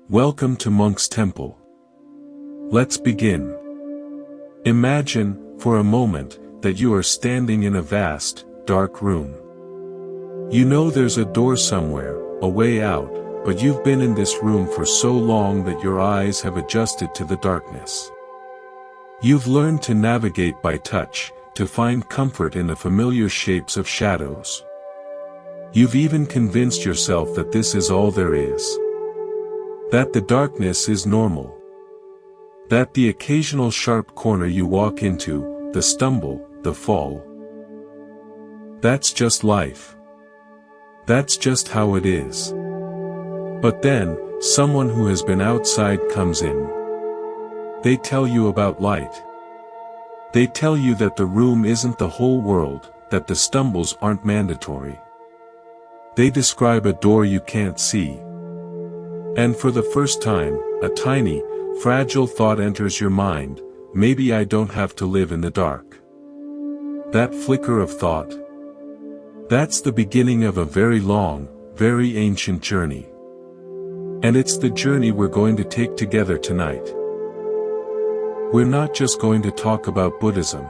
Welcome to Monk's Temple. Let's begin. Imagine, for a moment, that you are standing in a vast, dark room. You know there's a door somewhere, a way out, but you've been in this room for so long that your eyes have adjusted to the darkness. You've learned to navigate by touch, to find comfort in the familiar shapes of shadows. You've even convinced yourself that this is all there is. That the darkness is normal. That the occasional sharp corner you walk into, the stumble, the fall. That's just life. That's just how it is. But then, someone who has been outside comes in. They tell you about light. They tell you that the room isn't the whole world, that the stumbles aren't mandatory. They describe a door you can't see. And for the first time, a tiny, fragile thought enters your mind: maybe I don't have to live in the dark. That flicker of thought. That's the beginning of a very long, very ancient journey. And it's the journey we're going to take together tonight. We're not just going to talk about Buddhism.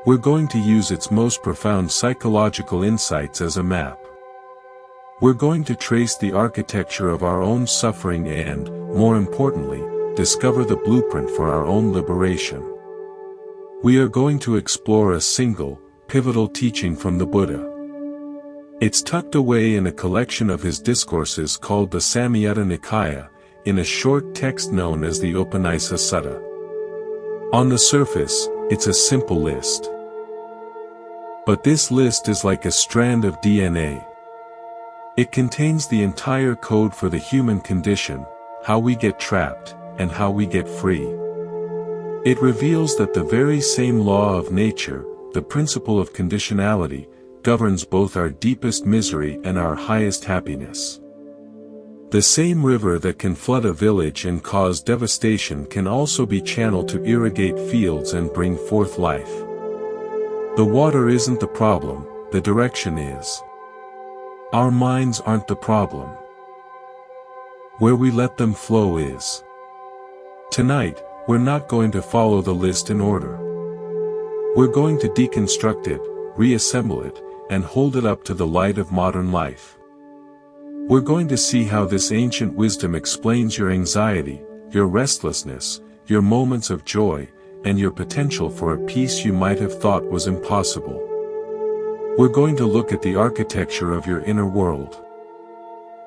We're going to use its most profound psychological insights as a map. We're going to trace the architecture of our own suffering and, more importantly, discover the blueprint for our own liberation. We are going to explore a single, pivotal teaching from the Buddha. It's tucked away in a collection of his discourses called the Samyutta Nikaya, in a short text known as the Upanisa Sutta. On the surface, it's a simple list. But this list is like a strand of DNA. It contains the entire code for the human condition, how we get trapped, and how we get free. It reveals that the very same law of nature, the principle of conditionality, governs both our deepest misery and our highest happiness. The same river that can flood a village and cause devastation can also be channeled to irrigate fields and bring forth life. The water isn't the problem, the direction is. Our minds aren't the problem. Where we let them flow is. Tonight, we're not going to follow the list in order. We're going to deconstruct it, reassemble it, and hold it up to the light of modern life. We're going to see how this ancient wisdom explains your anxiety, your restlessness, your moments of joy, and your potential for a peace you might have thought was impossible. We're going to look at the architecture of your inner world.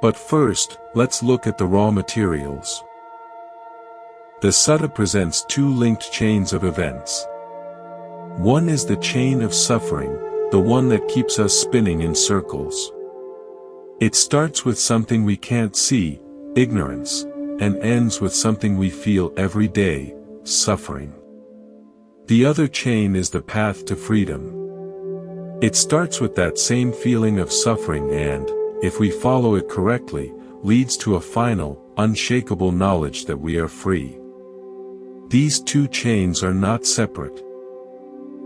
But first, let's look at the raw materials. The Sutta presents two linked chains of events. One is the chain of suffering, the one that keeps us spinning in circles. It starts with something we can't see, ignorance, and ends with something we feel every day, suffering. The other chain is the path to freedom. It starts with that same feeling of suffering and, if we follow it correctly, leads to a final, unshakable knowledge that we are free. These two chains are not separate.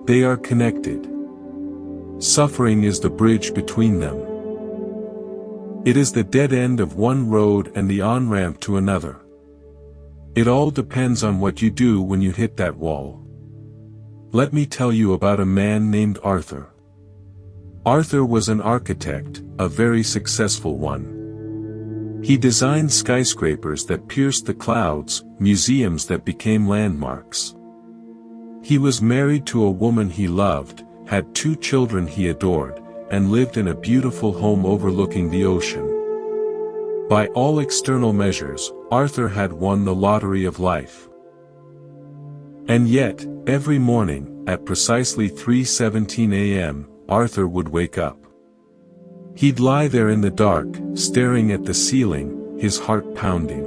They are connected. Suffering is the bridge between them. It is the dead end of one road and the on-ramp to another. It all depends on what you do when you hit that wall. Let me tell you about a man named Arthur. Arthur was an architect, a very successful one. He designed skyscrapers that pierced the clouds, museums that became landmarks. He was married to a woman he loved, had 2 children he adored, and lived in a beautiful home overlooking the ocean. By all external measures, Arthur had won the lottery of life. And yet, every morning, at precisely 3:17 a.m., Arthur would wake up. He'd lie there in the dark, staring at the ceiling, his heart pounding.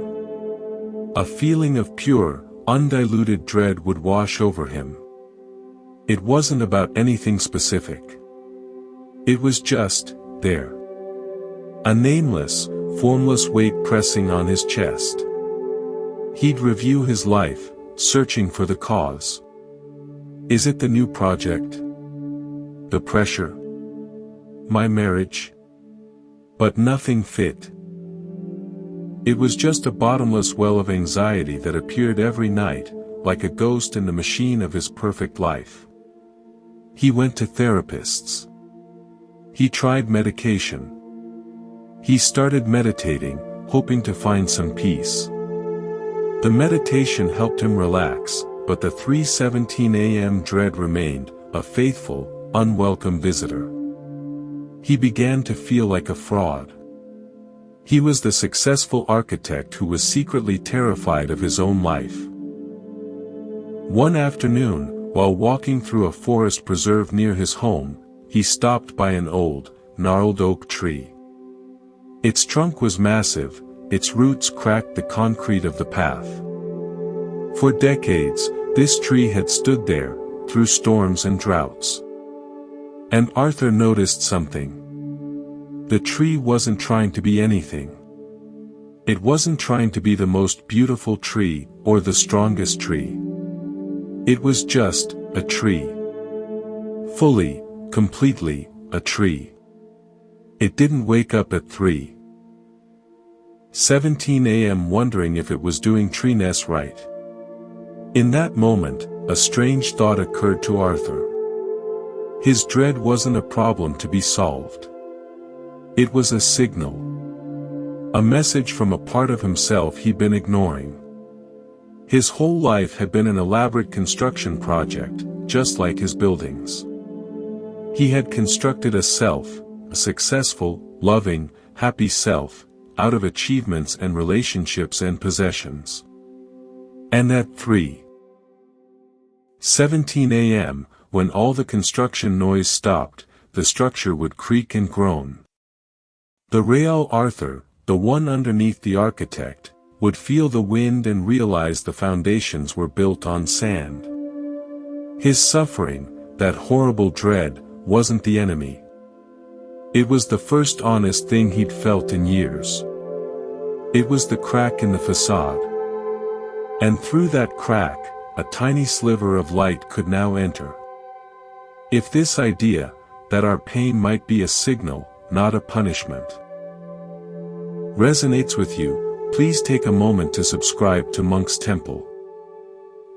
A feeling of pure, undiluted dread would wash over him. It wasn't about anything specific. It was just, there. A nameless, formless weight pressing on his chest. He'd review his life, searching for the cause. Is it the new project? The pressure? My marriage? But nothing fit. It was just a bottomless well of anxiety that appeared every night, like a ghost in the machine of his perfect life. He went to therapists. He tried medication. He started meditating, hoping to find some peace. The meditation helped him relax, but the 3:17 a.m. dread remained, a faithful, unwelcome visitor. He began to feel like a fraud. He was the successful architect who was secretly terrified of his own life. One afternoon, while walking through a forest preserve near his home, he stopped by an old, gnarled oak tree. Its trunk was massive, its roots cracked the concrete of the path. For decades, this tree had stood there, through storms and droughts. And Arthur noticed something. The tree wasn't trying to be anything. It wasn't trying to be the most beautiful tree, or the strongest tree. It was just, a tree. Fully, completely, a tree. It didn't wake up at 3:17 a.m. wondering if it was doing treeness right. In that moment, a strange thought occurred to Arthur. His dread wasn't a problem to be solved. It was a signal. A message from a part of himself he'd been ignoring. His whole life had been an elaborate construction project, just like his buildings. He had constructed a self, a successful, loving, happy self, out of achievements and relationships and possessions. And at 3:17 a.m., when all the construction noise stopped, the structure would creak and groan. The real Arthur, the one underneath the architect, would feel the wind and realize the foundations were built on sand. His suffering, that horrible dread, wasn't the enemy. It was the first honest thing he'd felt in years. It was the crack in the facade. And through that crack, a tiny sliver of light could now enter. If this idea, that our pain might be a signal, not a punishment, resonates with you, please take a moment to subscribe to Monk's Temple.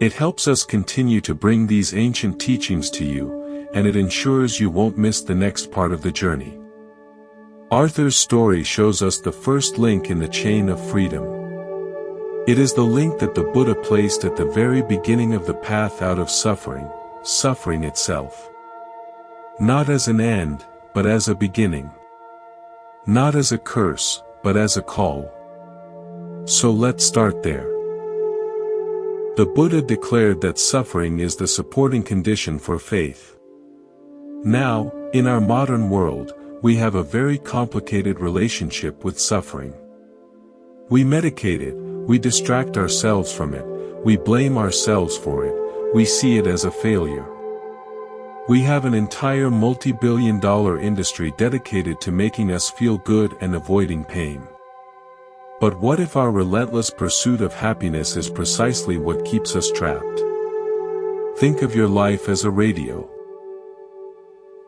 It helps us continue to bring these ancient teachings to you, and it ensures you won't miss the next part of the journey. Arthur's story shows us the first link in the chain of freedom. It is the link that the Buddha placed at the very beginning of the path out of suffering, suffering itself. Not as an end, but as a beginning. Not as a curse, but as a call. So let's start there. The Buddha declared that suffering is the supporting condition for faith. Now, in our modern world, we have a very complicated relationship with suffering. We medicate it, we distract ourselves from it, we blame ourselves for it, we see it as a failure. We have an entire multi-billion-dollar industry dedicated to making us feel good and avoiding pain. But what if our relentless pursuit of happiness is precisely what keeps us trapped? Think of your life as a radio.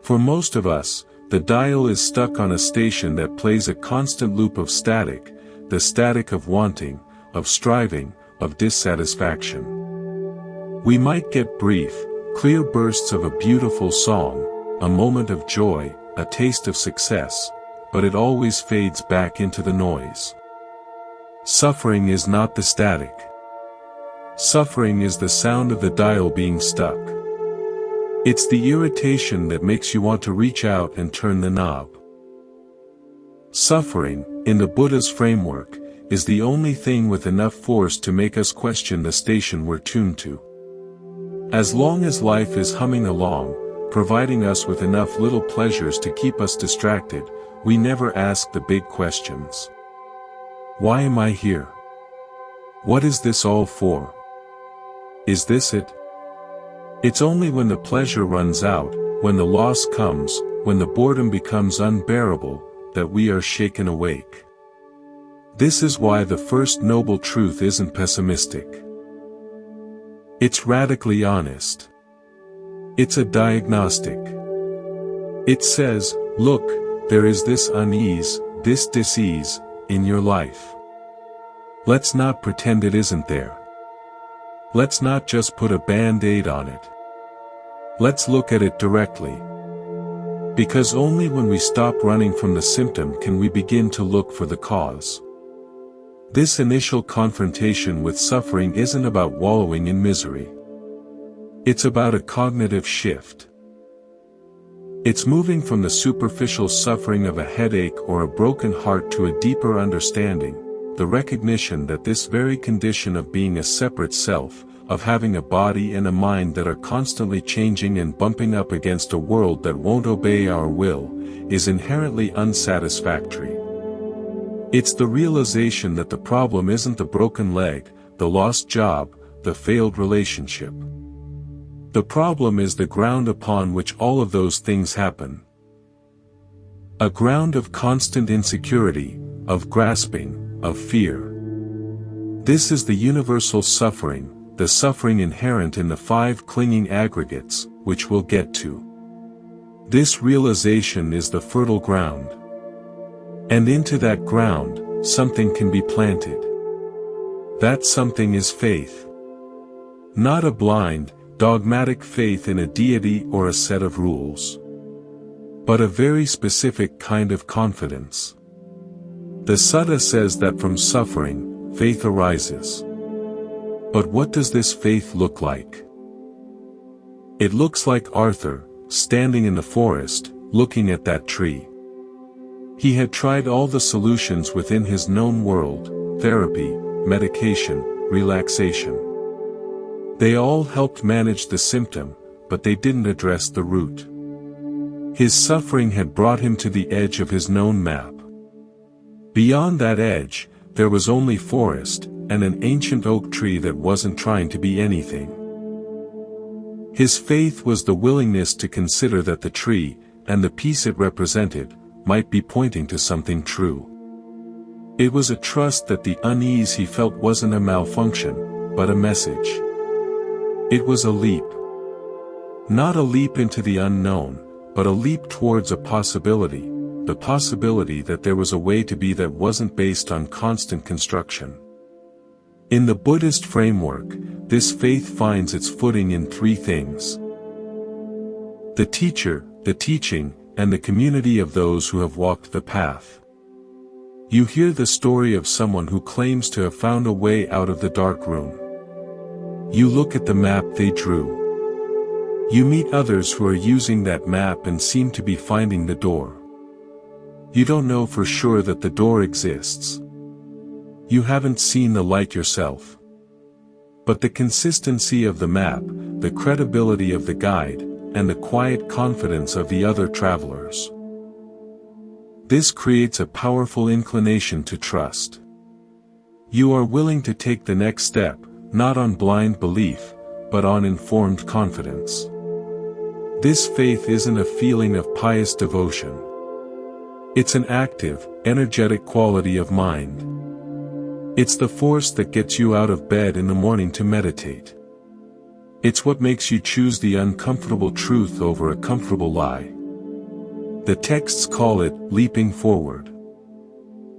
For most of us, the dial is stuck on a station that plays a constant loop of static, the static of wanting, of striving, of dissatisfaction. We might get brief, clear bursts of a beautiful song, a moment of joy, a taste of success, but it always fades back into the noise. Suffering is not the static. Suffering is the sound of the dial being stuck. It's the irritation that makes you want to reach out and turn the knob. Suffering, in the Buddha's framework, is the only thing with enough force to make us question the station we're tuned to. As long as life is humming along, providing us with enough little pleasures to keep us distracted, we never ask the big questions. Why am I here? What is this all for? Is this it? It's only when the pleasure runs out, when the loss comes, when the boredom becomes unbearable, that we are shaken awake. This is why the first noble truth isn't pessimistic. It's radically honest. It's a diagnostic. It says, look, there is this unease, this dis-ease, in your life. Let's not pretend it isn't there. Let's not just put a band-aid on it. Let's look at it directly. Because only when we stop running from the symptom can we begin to look for the cause. This initial confrontation with suffering isn't about wallowing in misery. It's about a cognitive shift. It's moving from the superficial suffering of a headache or a broken heart to a deeper understanding, the recognition that this very condition of being a separate self, of having a body and a mind that are constantly changing and bumping up against a world that won't obey our will, is inherently unsatisfactory. It's the realization that the problem isn't the broken leg, the lost job, the failed relationship. The problem is the ground upon which all of those things happen. A ground of constant insecurity, of grasping, of fear. This is the universal suffering, the suffering inherent in the 5 clinging aggregates, which we'll get to. This realization is the fertile ground. And into that ground, something can be planted. That something is faith. Not a blind, dogmatic faith in a deity or a set of rules. But a very specific kind of confidence. The Sutta says that from suffering, faith arises. But what does this faith look like? It looks like Arthur, standing in the forest, looking at that tree. He had tried all the solutions within his known world, therapy, medication, relaxation. They all helped manage the symptom, but they didn't address the root. His suffering had brought him to the edge of his known map. Beyond that edge, there was only forest, and an ancient oak tree that wasn't trying to be anything. His faith was the willingness to consider that the tree, and the peace it represented, might be pointing to something true. It was a trust that the unease he felt wasn't a malfunction, but a message. It was a leap. Not a leap into the unknown, but a leap towards a possibility, the possibility that there was a way to be that wasn't based on constant construction. In the Buddhist framework, this faith finds its footing in 3 things: the teacher, the teaching, and the community of those who have walked the path. You hear the story of someone who claims to have found a way out of the dark room. You look at the map they drew. You meet others who are using that map and seem to be finding the door. You don't know for sure that the door exists. You haven't seen the light yourself. But the consistency of the map, the credibility of the guide, and the quiet confidence of the other travelers. This creates a powerful inclination to trust. You are willing to take the next step, not on blind belief, but on informed confidence. This faith isn't a feeling of pious devotion. It's an active, energetic quality of mind. It's the force that gets you out of bed in the morning to meditate. It's what makes you choose the uncomfortable truth over a comfortable lie. The texts call it leaping forward.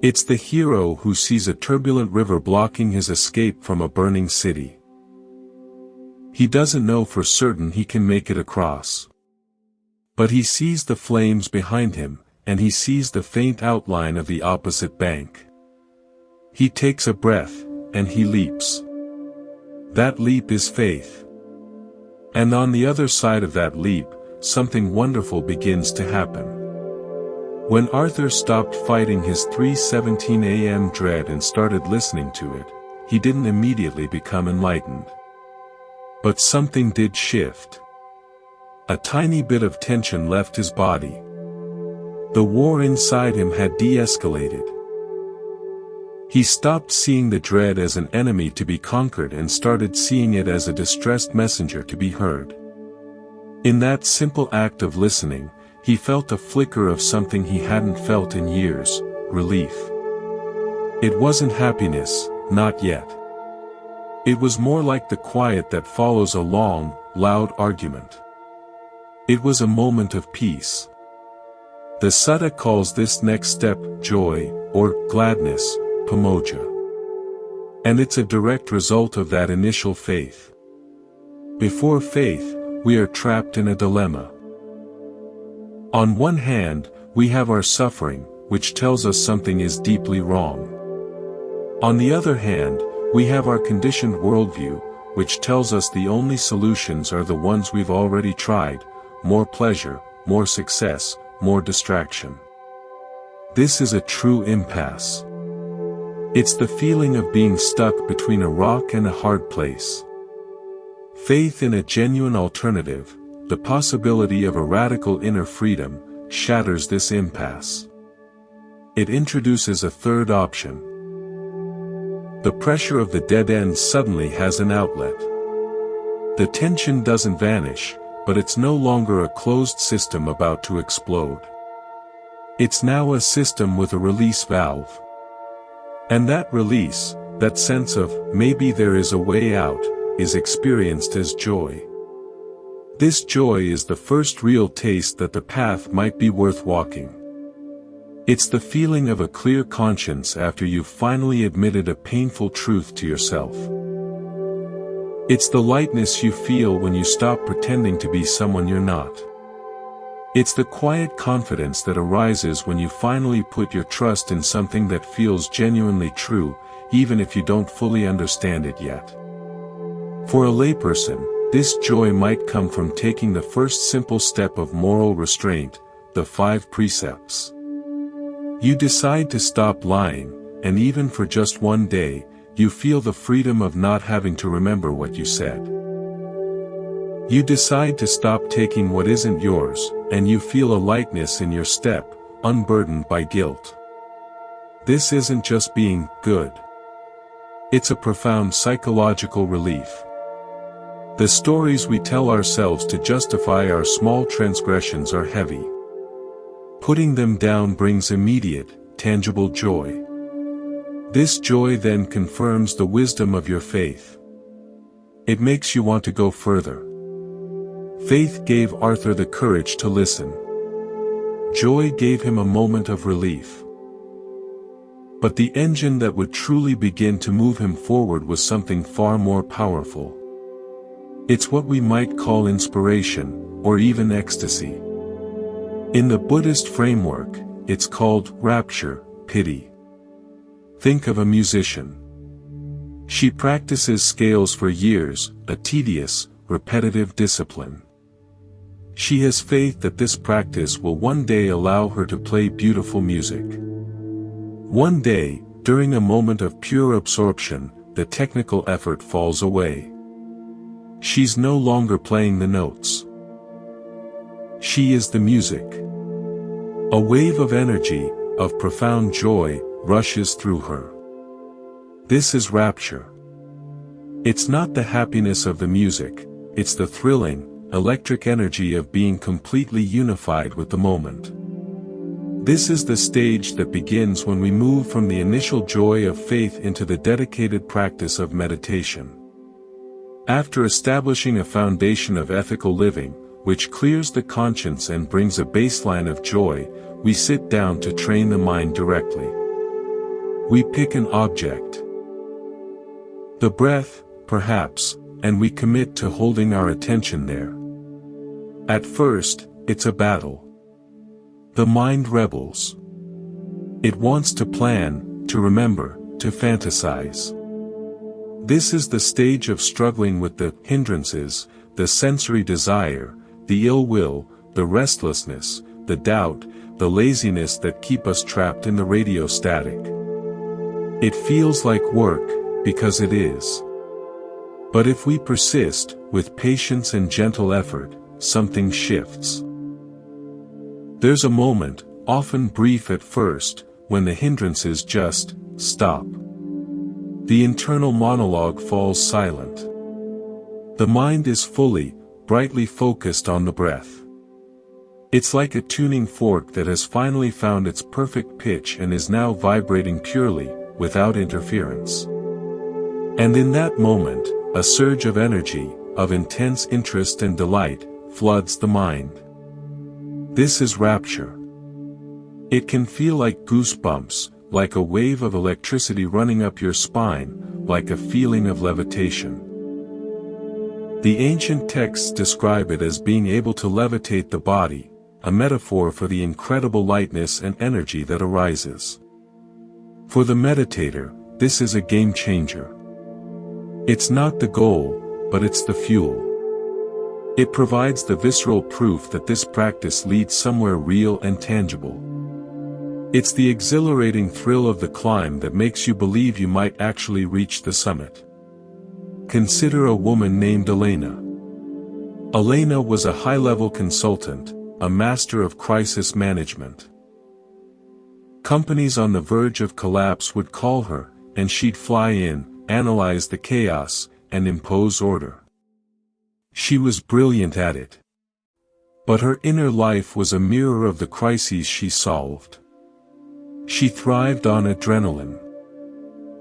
It's the hero who sees a turbulent river blocking his escape from a burning city. He doesn't know for certain he can make it across. But he sees the flames behind him, and he sees the faint outline of the opposite bank. He takes a breath, and he leaps. That leap is faith. And on the other side of that leap, something wonderful begins to happen. When Arthur stopped fighting his 3:17 a.m. dread and started listening to it, he didn't immediately become enlightened. But something did shift. A tiny bit of tension left his body. The war inside him had de-escalated. He stopped seeing the dread as an enemy to be conquered and started seeing it as a distressed messenger to be heard. In that simple act of listening, he felt a flicker of something he hadn't felt in years: relief. It wasn't happiness, not yet. It was more like the quiet that follows a long, loud argument. It was a moment of peace. The Sutta calls this next step joy, or gladness, pamoja. And it's a direct result of that initial faith. Before faith, we are trapped in a dilemma. On one hand, we have our suffering, which tells us something is deeply wrong. On the other hand, we have our conditioned worldview, which tells us the only solutions are the ones we've already tried: more pleasure, more success, more distraction. This is a true impasse. It's the feeling of being stuck between a rock and a hard place. Faith in a genuine alternative, the possibility of a radical inner freedom, shatters this impasse. It introduces a third option. The pressure of the dead end suddenly has an outlet. The tension doesn't vanish, but it's no longer a closed system about to explode. It's now a system with a release valve. And that release, that sense of, maybe there is a way out, is experienced as joy. This joy is the first real taste that the path might be worth walking. It's the feeling of a clear conscience after you've finally admitted a painful truth to yourself. It's the lightness you feel when you stop pretending to be someone you're not. It's the quiet confidence that arises when you finally put your trust in something that feels genuinely true, even if you don't fully understand it yet. For a layperson, this joy might come from taking the first simple step of moral restraint, the 5 precepts. You decide to stop lying, and even for just one day, you feel the freedom of not having to remember what you said. You decide to stop taking what isn't yours, and you feel a lightness in your step, unburdened by guilt. This isn't just being good. It's a profound psychological relief. The stories we tell ourselves to justify our small transgressions are heavy. Putting them down brings immediate, tangible joy. This joy then confirms the wisdom of your faith. It makes you want to go further. Faith gave Arthur the courage to listen. Joy gave him a moment of relief. But the engine that would truly begin to move him forward was something far more powerful. It's what we might call inspiration, or even ecstasy. In the Buddhist framework, it's called rapture, piti. Think of a musician. She practices scales for years, a tedious, repetitive discipline. She has faith that this practice will one day allow her to play beautiful music. One day, during a moment of pure absorption, the technical effort falls away. She's no longer playing the notes. She is the music. A wave of energy, of profound joy, rushes through her. This is rapture. It's not the happiness of the music, it's the thrilling, electric energy of being completely unified with the moment. This is the stage that begins when we move from the initial joy of faith into the dedicated practice of meditation. After establishing a foundation of ethical living, which clears the conscience and brings a baseline of joy, we sit down to train the mind directly. We pick an object. The breath, perhaps, and we commit to holding our attention there. At first, it's a battle. The mind rebels. It wants to plan, to remember, to fantasize. This is the stage of struggling with the hindrances, the sensory desire, the ill will, the restlessness, the doubt, the laziness that keep us trapped in the radio static. It feels like work, because it is. But if we persist, with patience and gentle effort, something shifts. There's a moment, often brief at first, when the hindrances just stop. The internal monologue falls silent. The mind is fully, brightly focused on the breath. It's like a tuning fork that has finally found its perfect pitch and is now vibrating purely, without interference. And in that moment, a surge of energy, of intense interest and delight, floods the mind. This is rapture. It can feel like goosebumps, like a wave of electricity running up your spine, like a feeling of levitation. The ancient texts describe it as being able to levitate the body, a metaphor for the incredible lightness and energy that arises. For the meditator, this is a game changer. It's not the goal, but it's the fuel. It provides the visceral proof that this practice leads somewhere real and tangible. It's the exhilarating thrill of the climb that makes you believe you might actually reach the summit. Consider a woman named Elena. Elena was a high-level consultant, a master of crisis management. Companies on the verge of collapse would call her, and she'd fly in, analyze the chaos, and impose order. She was brilliant at it. But her inner life was a mirror of the crises she solved. She thrived on adrenaline.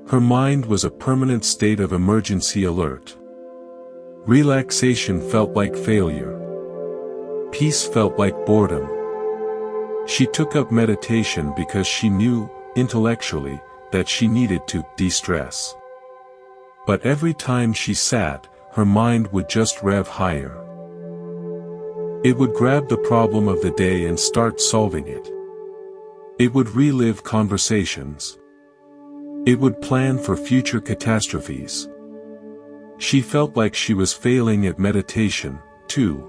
Her mind was a permanent state of emergency alert. Relaxation felt like failure. Peace felt like boredom. She took up meditation because she knew, intellectually, that she needed to de-stress. But every time she sat, her mind would just rev higher. It would grab the problem of the day and start solving it. It would relive conversations. It would plan for future catastrophes. She felt like she was failing at meditation, too.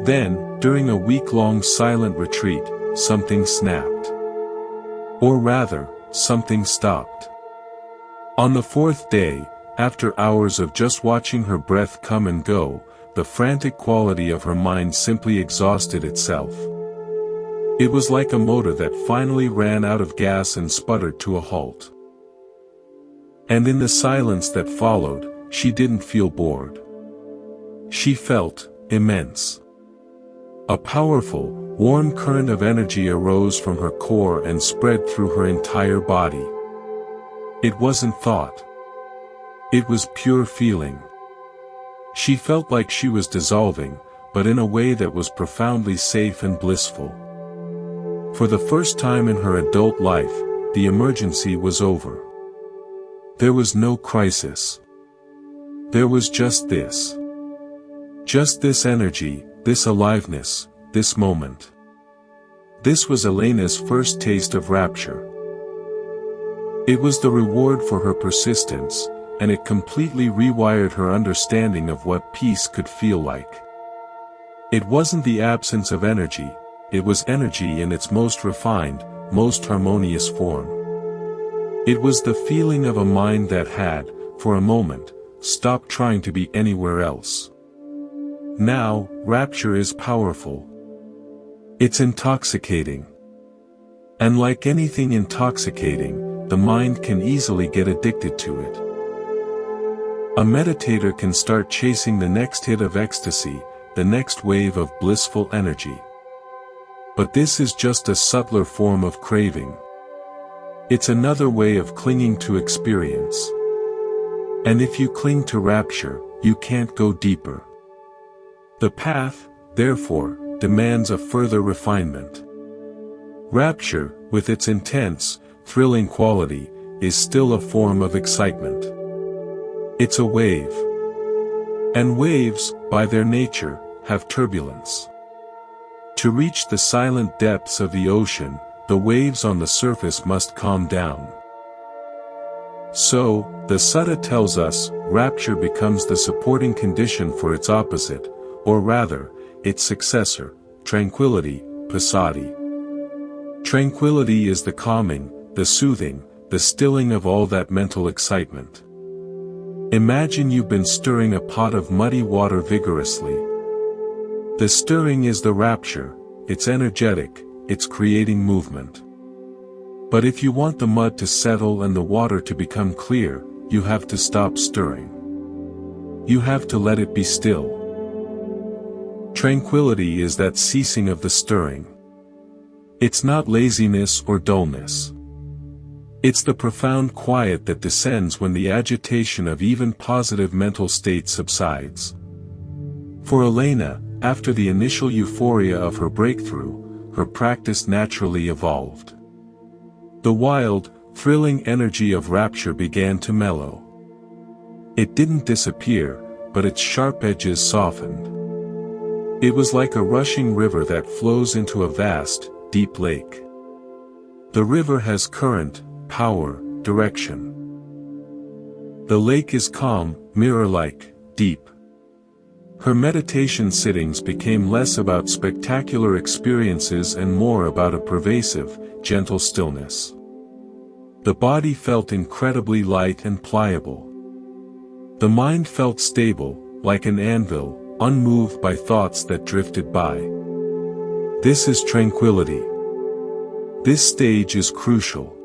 Then, during a week-long silent retreat, something snapped. Or rather, something stopped. On the fourth day, after hours of just watching her breath come and go, the frantic quality of her mind simply exhausted itself. It was like a motor that finally ran out of gas and sputtered to a halt. And in the silence that followed, she didn't feel bored. She felt immense. A powerful, warm current of energy arose from her core and spread through her entire body. It wasn't thought. It was pure feeling. She felt like she was dissolving, but in a way that was profoundly safe and blissful. For the first time in her adult life, the emergency was over. There was no crisis. There was just this. Just this energy, this aliveness, this moment. This was Elena's first taste of rapture. It was the reward for her persistence, and it completely rewired her understanding of what peace could feel like. It wasn't the absence of energy, it was energy in its most refined, most harmonious form. It was the feeling of a mind that had, for a moment, stopped trying to be anywhere else. Now, rapture is powerful. It's intoxicating. And like anything intoxicating, the mind can easily get addicted to it. A meditator can start chasing the next hit of ecstasy, the next wave of blissful energy. But this is just a subtler form of craving. It's another way of clinging to experience. And if you cling to rapture, you can't go deeper. The path, therefore, demands a further refinement. Rapture, with its intense, thrilling quality, is still a form of excitement. It's a wave. And waves, by their nature, have turbulence. To reach the silent depths of the ocean, the waves on the surface must calm down. So, the Sutta tells us, rapture becomes the supporting condition for its opposite, or rather, its successor, tranquility, passaddhi. Tranquility is the calming, the soothing, the stilling of all that mental excitement. Imagine you've been stirring a pot of muddy water vigorously. The stirring is the rapture, it's energetic, it's creating movement. But if you want the mud to settle and the water to become clear, you have to stop stirring. You have to let it be still. Tranquility is that ceasing of the stirring. It's not laziness or dullness. It's the profound quiet that descends when the agitation of even positive mental states subsides. For Elena, after the initial euphoria of her breakthrough, her practice naturally evolved. The wild, thrilling energy of rapture began to mellow. It didn't disappear, but its sharp edges softened. It was like a rushing river that flows into a vast, deep lake. The river has current, power, direction. The lake is calm, mirror-like, deep. Her meditation sittings became less about spectacular experiences and more about a pervasive, gentle stillness. The body felt incredibly light and pliable. The mind felt stable, like an anvil, unmoved by thoughts that drifted by. This is tranquility. This stage is crucial.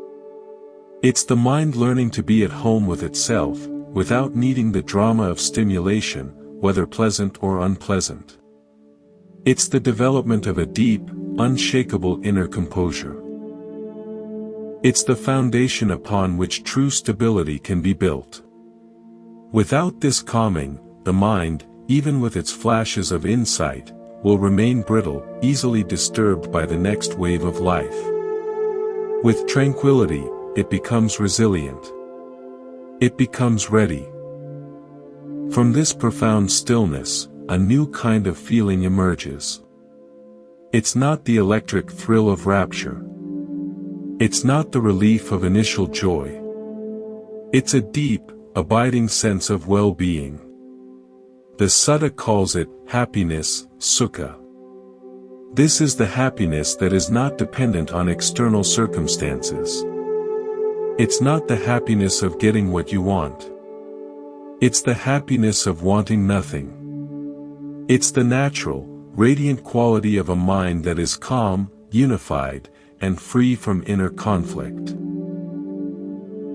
It's the mind learning to be at home with itself, without needing the drama of stimulation, whether pleasant or unpleasant. It's the development of a deep, unshakable inner composure. It's the foundation upon which true stability can be built. Without this calming, the mind, even with its flashes of insight, will remain brittle, easily disturbed by the next wave of life. With tranquility, it becomes resilient. It becomes ready. From this profound stillness, a new kind of feeling emerges. It's not the electric thrill of rapture. It's not the relief of initial joy. It's a deep, abiding sense of well-being. The Sutta calls it happiness, sukha. This is the happiness that is not dependent on external circumstances. It's not the happiness of getting what you want. It's the happiness of wanting nothing. It's the natural, radiant quality of a mind that is calm, unified, and free from inner conflict.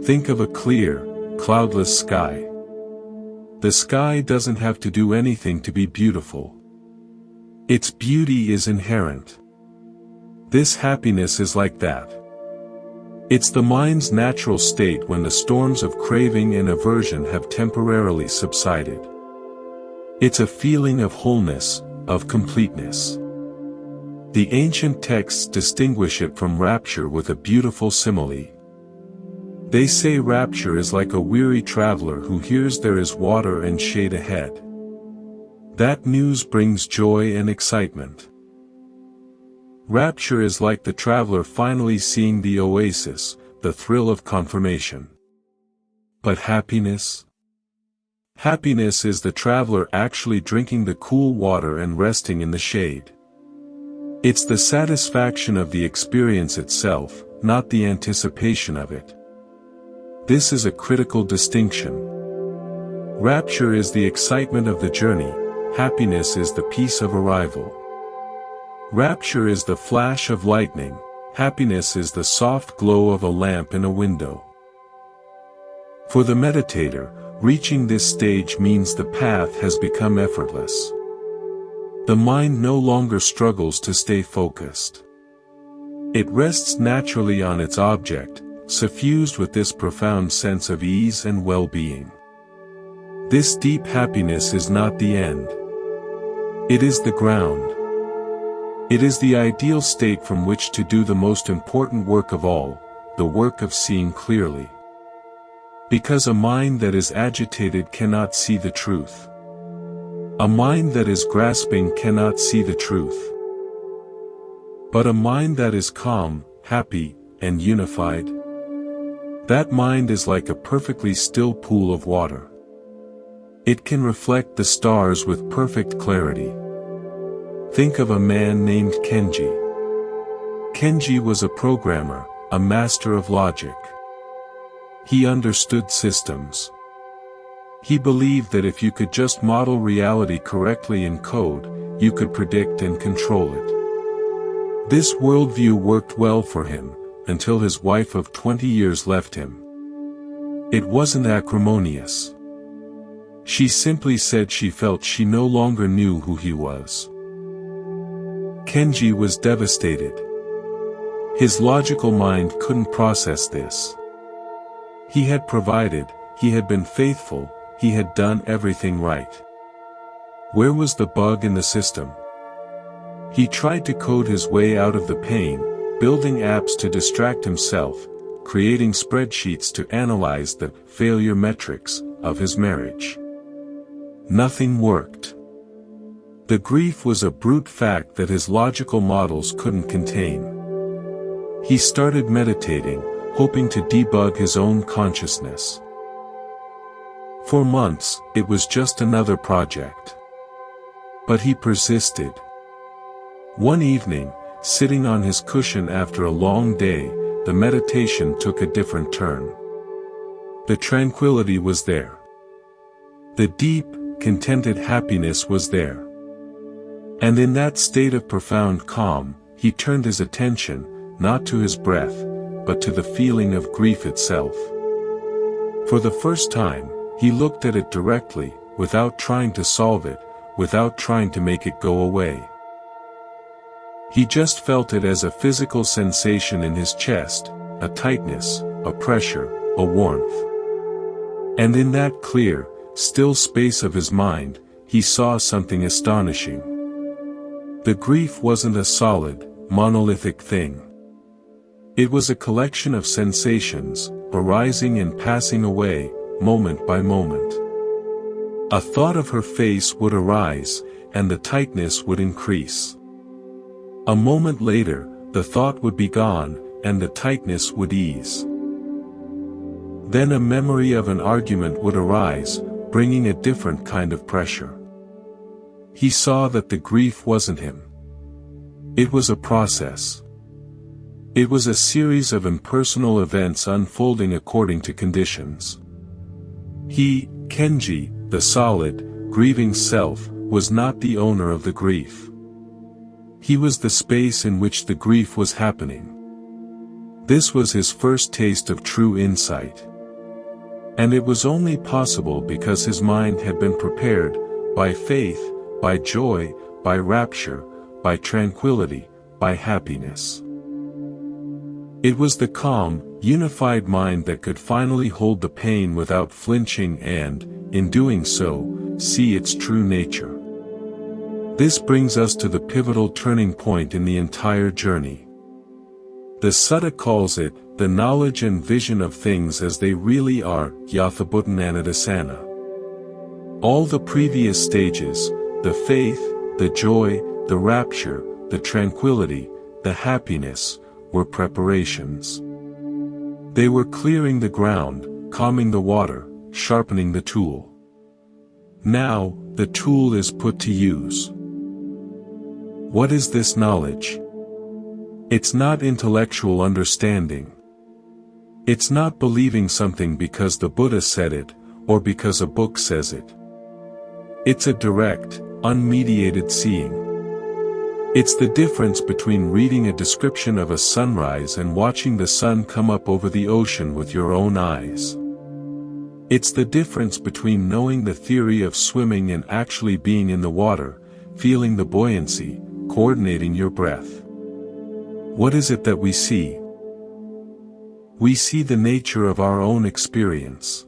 Think of a clear, cloudless sky. The sky doesn't have to do anything to be beautiful. Its beauty is inherent. This happiness is like that. It's the mind's natural state when the storms of craving and aversion have temporarily subsided. It's a feeling of wholeness, of completeness. The ancient texts distinguish it from rapture with a beautiful simile. They say rapture is like a weary traveler who hears there is water and shade ahead. That news brings joy and excitement. Rapture is like the traveler finally seeing the oasis, the thrill of confirmation. But happiness? Happiness is the traveler actually drinking the cool water and resting in the shade. It's the satisfaction of the experience itself, not the anticipation of it. This is a critical distinction. Rapture is the excitement of the journey, happiness is the peace of arrival. Rapture is the flash of lightning, happiness is the soft glow of a lamp in a window. For the meditator, reaching this stage means the path has become effortless. The mind no longer struggles to stay focused. It rests naturally on its object, suffused with this profound sense of ease and well-being. This deep happiness is not the end. It is the ground. It is the ideal state from which to do the most important work of all, the work of seeing clearly. Because a mind that is agitated cannot see the truth. A mind that is grasping cannot see the truth. But a mind that is calm, happy, and unified, that mind is like a perfectly still pool of water. It can reflect the stars with perfect clarity. Think of a man named Kenji. Kenji was a programmer, a master of logic. He understood systems. He believed that if you could just model reality correctly in code, you could predict and control it. This worldview worked well for him, until his wife of 20 years left him. It wasn't acrimonious. She simply said she felt she no longer knew who he was. Kenji was devastated. His logical mind couldn't process this. He had provided, he had been faithful, he had done everything right. Where was the bug in the system? He tried to code his way out of the pain, building apps to distract himself, creating spreadsheets to analyze the failure metrics of his marriage. Nothing worked. The grief was a brute fact that his logical models couldn't contain. He started meditating, hoping to debug his own consciousness. For months, it was just another project. But he persisted. One evening, sitting on his cushion after a long day, the meditation took a different turn. The tranquility was there. The deep, contented happiness was there. And in that state of profound calm, he turned his attention, not to his breath, but to the feeling of grief itself. For the first time, he looked at it directly, without trying to solve it, without trying to make it go away. He just felt it as a physical sensation in his chest, a tightness, a pressure, a warmth. And in that clear, still space of his mind, he saw something astonishing. The grief wasn't a solid, monolithic thing. It was a collection of sensations, arising and passing away, moment by moment. A thought of her face would arise, and the tightness would increase. A moment later, the thought would be gone, and the tightness would ease. Then a memory of an argument would arise, bringing a different kind of pressure. He saw that the grief wasn't him. It was a process. It was a series of impersonal events unfolding according to conditions. He, Kenji, the solid, grieving self, was not the owner of the grief. He was the space in which the grief was happening. This was his first taste of true insight. And it was only possible because his mind had been prepared, by faith, by joy, by rapture, by tranquility, by happiness. It was the calm, unified mind that could finally hold the pain without flinching and, in doing so, see its true nature. This brings us to the pivotal turning point in the entire journey. The Sutta calls it, the knowledge and vision of things as they really are, Yathabhutananadasana. All the previous stages, the faith, the joy, the rapture, the tranquility, the happiness, were preparations. They were clearing the ground, calming the water, sharpening the tool. Now, the tool is put to use. What is this knowledge? It's not intellectual understanding. It's not believing something because the Buddha said it, or because a book says it. It's a direct, unmediated seeing. It's the difference between reading a description of a sunrise and watching the sun come up over the ocean with your own eyes. It's the difference between knowing the theory of swimming and actually being in the water, feeling the buoyancy, coordinating your breath. What is it that we see? We see the nature of our own experience.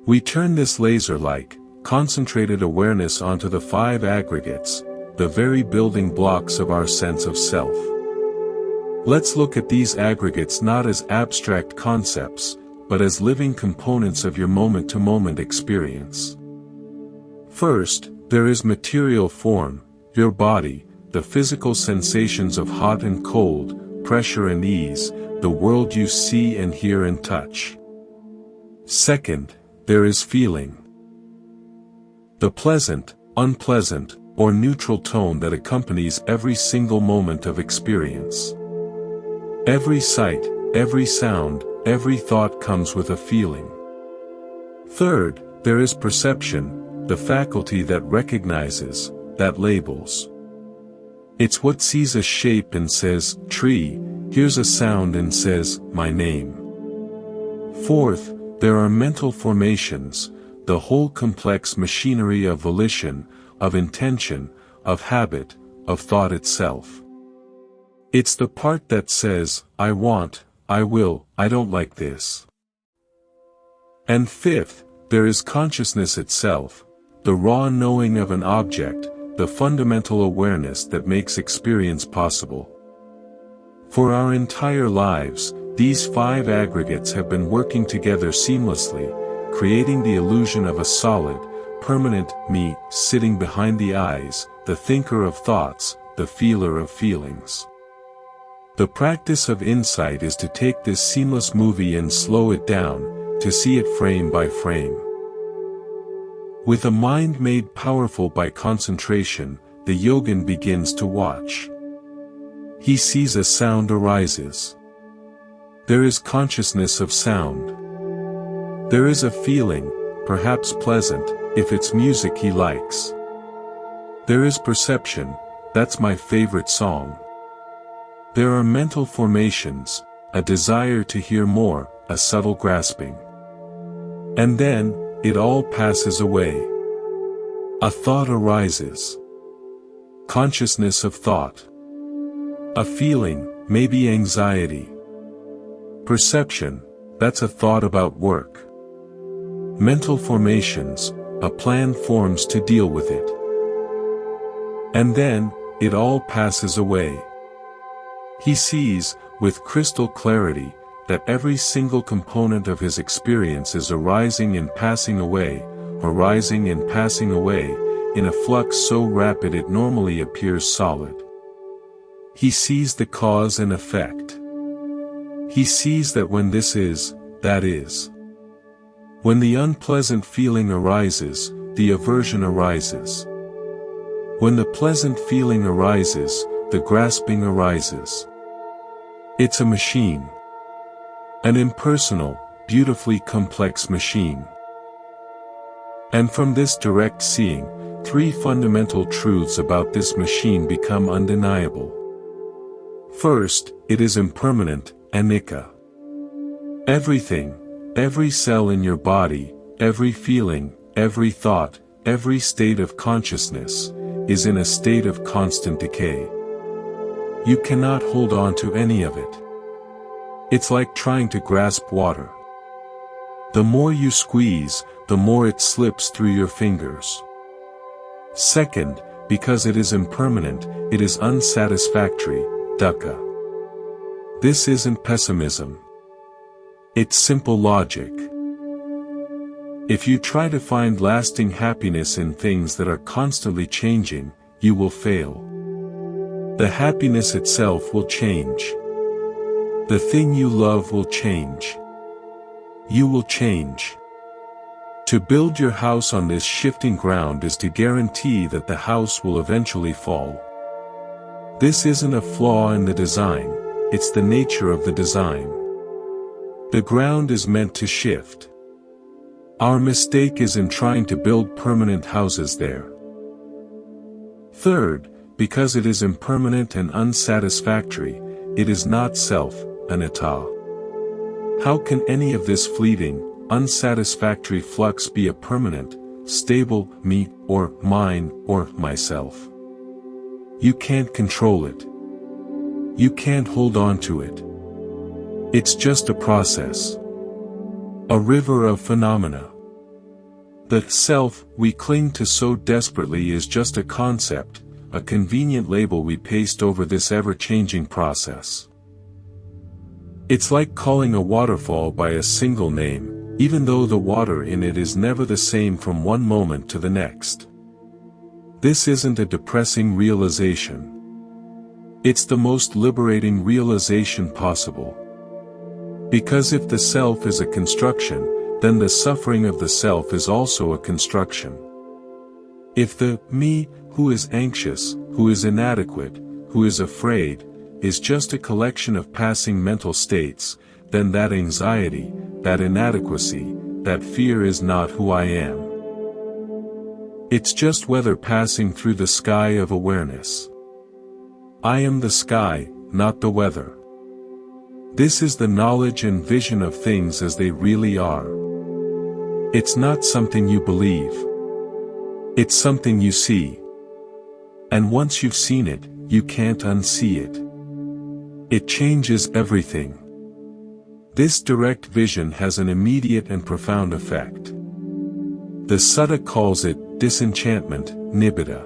We turn this laser-like, concentrated awareness onto the 5 aggregates, the very building blocks of our sense of self. Let's look at these aggregates not as abstract concepts, but as living components of your moment-to-moment experience. First, there is material form, your body, the physical sensations of hot and cold, pressure and ease, the world you see and hear and touch. Second, there is feeling. The pleasant, unpleasant, or neutral tone that accompanies every single moment of experience. Every sight, every sound, every thought comes with a feeling. Third, there is perception, the faculty that recognizes, that labels. It's what sees a shape and says, tree, hears a sound and says, my name. Fourth, there are mental formations, the whole complex machinery of volition, of intention, of habit, of thought itself. It's the part that says, I want, I will, I don't like this. And fifth, there is consciousness itself, the raw knowing of an object, the fundamental awareness that makes experience possible. For our entire lives, These five aggregates have been working together seamlessly, creating the illusion of a solid, permanent me sitting behind the eyes, the thinker of thoughts, the feeler of feelings. The practice of insight is to take this seamless movie and slow it down, to see it frame by frame. With a mind made powerful by concentration, the yogin begins to watch. He sees a sound arises. There is consciousness of sound. There is a feeling, perhaps pleasant, if it's music he likes. There is perception, that's my favorite song. There are mental formations, a desire to hear more, a subtle grasping. And then, it all passes away. A thought arises. Consciousness of thought. A feeling, maybe anxiety. Perception, that's a thought about work. Mental formations, a plan forms to deal with it. And then, it all passes away. He sees, with crystal clarity, that every single component of his experience is arising and passing away, arising and passing away, in a flux so rapid it normally appears solid. He sees the cause and effect. He sees that when this is, that is. When the unpleasant feeling arises, the aversion arises. When the pleasant feeling arises, the grasping arises. It's a machine. An impersonal, beautifully complex machine. And from this direct seeing, three fundamental truths about this machine become undeniable. First, it is impermanent, anicca. Everything, every cell in your body, every feeling, every thought, every state of consciousness, is in a state of constant decay. You cannot hold on to any of it. It's like trying to grasp water. The more you squeeze, the more it slips through your fingers. Second, because it is impermanent, it is unsatisfactory, dukkha. This isn't pessimism. It's simple logic. If you try to find lasting happiness in things that are constantly changing, you will fail. The happiness itself will change. The thing you love will change. You will change. To build your house on this shifting ground is to guarantee that the house will eventually fall. This isn't a flaw in the design, it's the nature of the design. The ground is meant to shift. Our mistake is in trying to build permanent houses there. Third, because it is impermanent and unsatisfactory, it is not self, anatta. How can any of this fleeting, unsatisfactory flux be a permanent, stable me, or mine, or myself? You can't control it. You can't hold on to it. It's just a process. A river of phenomena. The self we cling to so desperately is just a concept, a convenient label we paste over this ever-changing process. It's like calling a waterfall by a single name, even though the water in it is never the same from one moment to the next. This isn't a depressing realization. It's the most liberating realization possible. Because if the self is a construction, then the suffering of the self is also a construction. If the me, who is anxious, who is inadequate, who is afraid, is just a collection of passing mental states, then that anxiety, that inadequacy, that fear is not who I am. It's just weather passing through the sky of awareness. I am the sky, not the weather. This is the knowledge and vision of things as they really are. It's not something you believe. It's something you see. And once you've seen it, you can't unsee it. It changes everything. This direct vision has an immediate and profound effect. The Sutta calls it disenchantment, nibbida.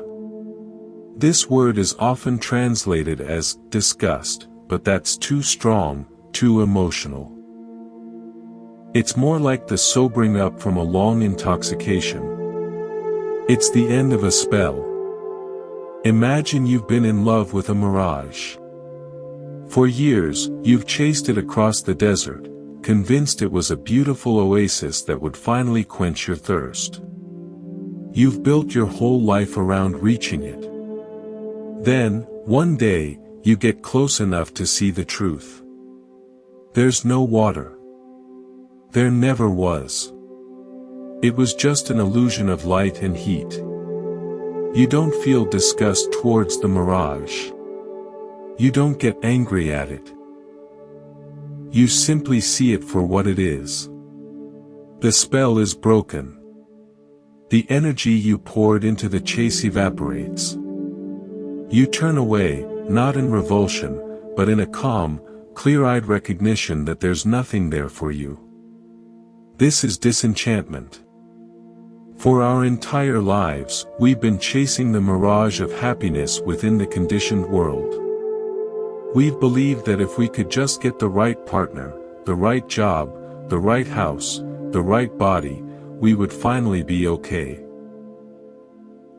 This word is often translated as disgust, but that's too strong, too emotional. It's more like the sobering up from a long intoxication. It's the end of a spell. Imagine you've been in love with a mirage. For years, you've chased it across the desert, convinced it was a beautiful oasis that would finally quench your thirst. You've built your whole life around reaching it. Then, one day, you get close enough to see the truth. There's no water. There never was. It was just an illusion of light and heat. You don't feel disgust towards the mirage. You don't get angry at it. You simply see it for what it is. The spell is broken. The energy you poured into the chase evaporates. You turn away, not in revulsion, but in a calm, clear-eyed recognition that there's nothing there for you. This is disenchantment. For our entire lives, we've been chasing the mirage of happiness within the conditioned world. We've believed that if we could just get the right partner, the right job, the right house, the right body, we would finally be okay.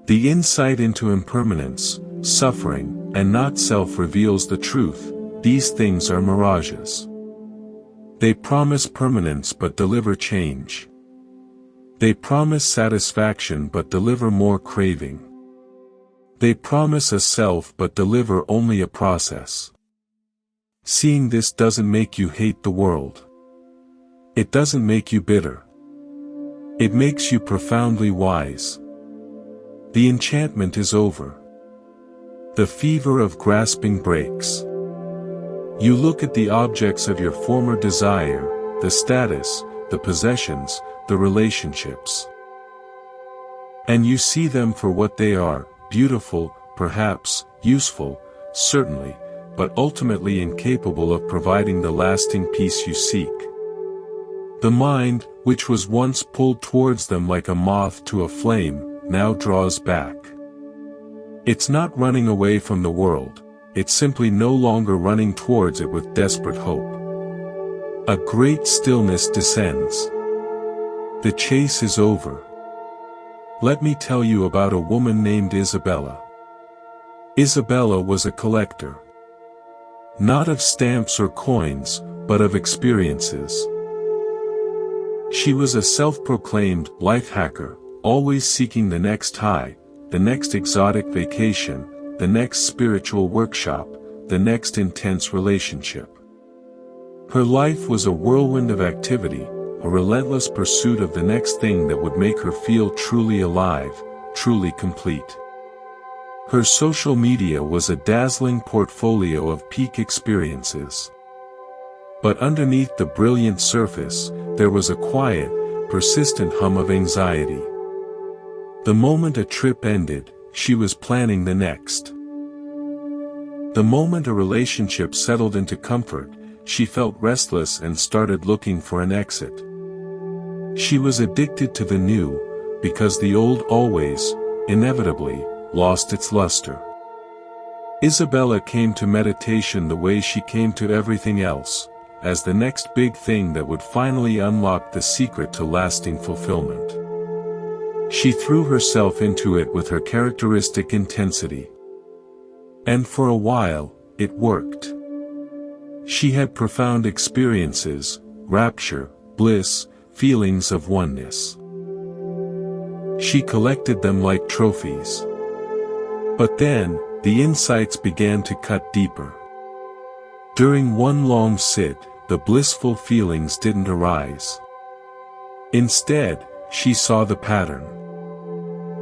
The insight into impermanence, suffering, and not self reveals the truth. These things are mirages. They promise permanence but deliver change. They promise satisfaction but deliver more craving. They promise a self but deliver only a process. Seeing this doesn't make you hate the world. It doesn't make you bitter. It makes you profoundly wise. The enchantment is over. The fever of grasping breaks. You look at the objects of your former desire, the status, the possessions, the relationships. And you see them for what they are, beautiful, perhaps, useful, certainly, but ultimately incapable of providing the lasting peace you seek. The mind, which was once pulled towards them like a moth to a flame, now draws back. It's not running away from the world, it's simply no longer running towards it with desperate hope. A great stillness descends. The chase is over. Let me tell you about a woman named Isabella. Isabella was a collector. Not of stamps or coins, but of experiences. She was a self-proclaimed life hacker, always seeking the next high, the next exotic vacation, the next spiritual workshop, the next intense relationship. Her life was a whirlwind of activity, a relentless pursuit of the next thing that would make her feel truly alive, truly complete. Her social media was a dazzling portfolio of peak experiences. But underneath the brilliant surface, there was a quiet, persistent hum of anxiety. The moment a trip ended, she was planning the next. The moment a relationship settled into comfort, she felt restless and started looking for an exit. She was addicted to the new, because the old always, inevitably, lost its luster. Isabella came to meditation the way she came to everything else, as the next big thing that would finally unlock the secret to lasting fulfillment. She threw herself into it with her characteristic intensity. And for a while, it worked. She had profound experiences, rapture, bliss, feelings of oneness. She collected them like trophies. But then, the insights began to cut deeper. During one long sit, the blissful feelings didn't arise. Instead, she saw the pattern.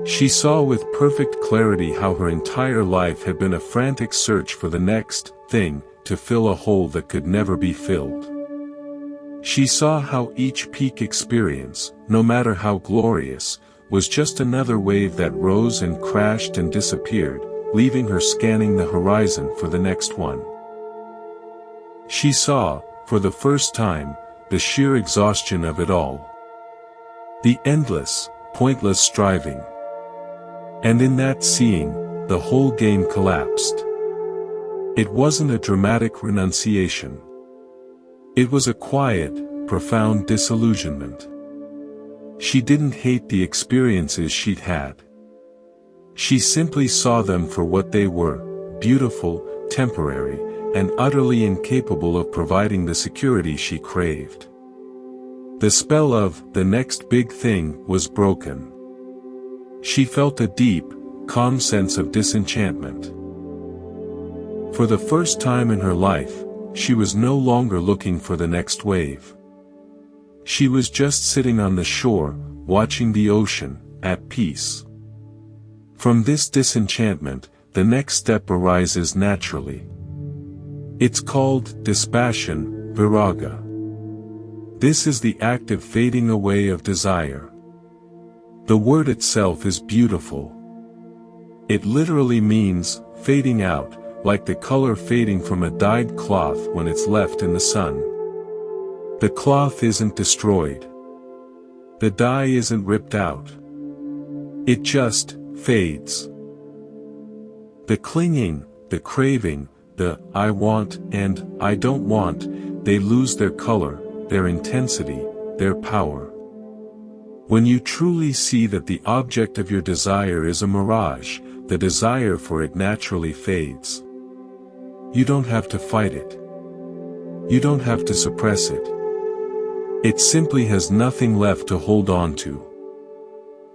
She saw with perfect clarity how her entire life had been a frantic search for the next thing, to fill a hole that could never be filled. She saw how each peak experience, no matter how glorious, was just another wave that rose and crashed and disappeared, leaving her scanning the horizon for the next one. She saw, for the first time, the sheer exhaustion of it all. The endless, pointless striving. And in that seeing, the whole game collapsed. It wasn't a dramatic renunciation. It was a quiet, profound disillusionment. She didn't hate the experiences she'd had. She simply saw them for what they were, beautiful, temporary, and utterly incapable of providing the security she craved. The spell of the next big thing was broken. She felt a deep, calm sense of disenchantment. For the first time in her life, she was no longer looking for the next wave. She was just sitting on the shore, watching the ocean, at peace. From this disenchantment, the next step arises naturally. It's called dispassion, viraga. This is the active fading away of desire. The word itself is beautiful. It literally means fading out, like the color fading from a dyed cloth when it's left in the sun. The cloth isn't destroyed. The dye isn't ripped out. It just fades. The clinging, the craving, the I want and I don't want, they lose their color, their intensity, their power. When you truly see that the object of your desire is a mirage, the desire for it naturally fades. You don't have to fight it. You don't have to suppress it. It simply has nothing left to hold on to.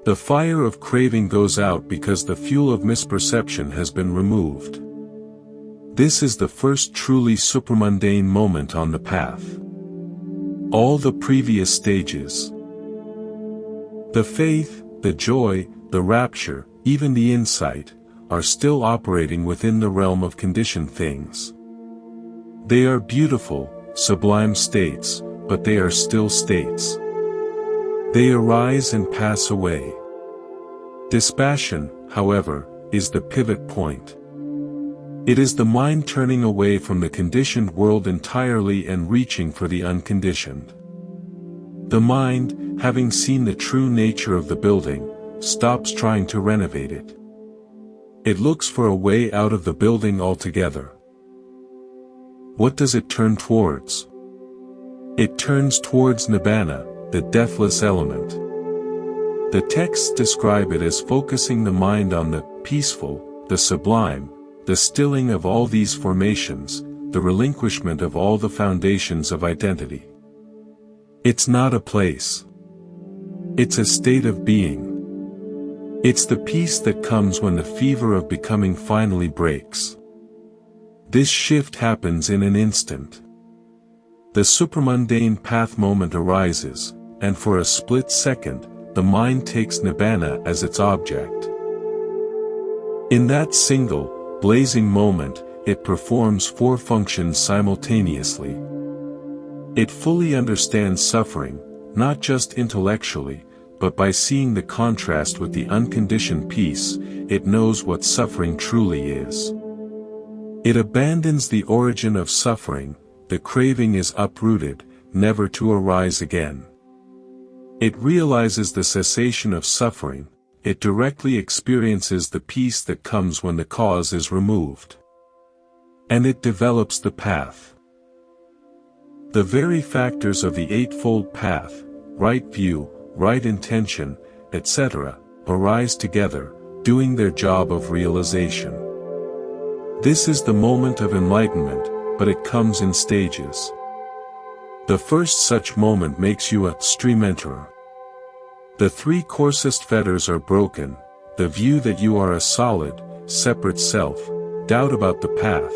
The fire of craving goes out because the fuel of misperception has been removed. This is the first truly supramundane moment on the path. All the previous stages, the faith, the joy, the rapture, even the insight, are still operating within the realm of conditioned things. They are beautiful, sublime states, but they are still states. They arise and pass away. Dispassion, however, is the pivot point. It is the mind turning away from the conditioned world entirely and reaching for the unconditioned. The mind, having seen the true nature of the building, stops trying to renovate it. It looks for a way out of the building altogether. What does it turn towards? It turns towards nibbana, the deathless element. The texts describe it as focusing the mind on the peaceful, the sublime, the stilling of all these formations, the relinquishment of all the foundations of identity. It's not a place. It's a state of being. It's the peace that comes when the fever of becoming finally breaks. This shift happens in an instant. The supramundane path moment arises, and for a split second, the mind takes nibbana as its object. In that single, blazing moment, it performs four functions simultaneously. It fully understands suffering, not just intellectually, but by seeing the contrast with the unconditioned peace, it knows what suffering truly is. It abandons the origin of suffering, the craving is uprooted, never to arise again. It realizes the cessation of suffering, it directly experiences the peace that comes when the cause is removed. And it develops the path. The very factors of the Eightfold Path, right view, right intention, etc., arise together, doing their job of realization. This is the moment of enlightenment, but it comes in stages. The first such moment makes you a stream enterer. The three coarsest fetters are broken, the view that you are a solid, separate self, doubt about the path,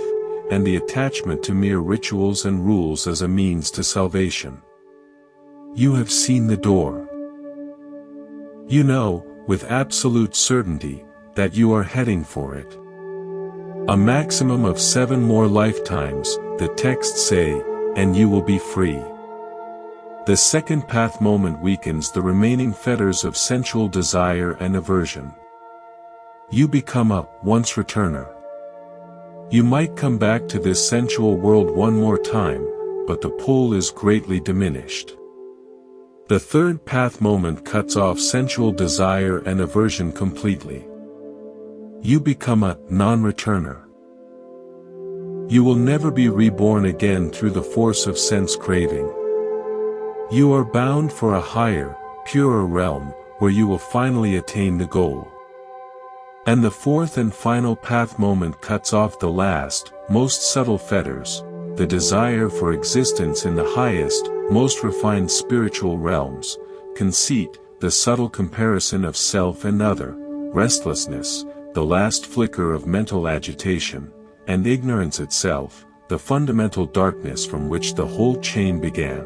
and the attachment to mere rituals and rules as a means to salvation. You have seen the door. You know, with absolute certainty, that you are heading for it. A maximum of 7 more lifetimes, the texts say, and you will be free. The second path moment weakens the remaining fetters of sensual desire and aversion. You become a once returner. You might come back to this sensual world one more time, but the pull is greatly diminished. The third path moment cuts off sensual desire and aversion completely. You become a non-returner. You will never be reborn again through the force of sense craving. You are bound for a higher, purer realm, where you will finally attain the goal. And the fourth and final path moment cuts off the last, most subtle fetters, the desire for existence in the highest, most refined spiritual realms, conceit, the subtle comparison of self and other, restlessness, the last flicker of mental agitation, and ignorance itself, the fundamental darkness from which the whole chain began.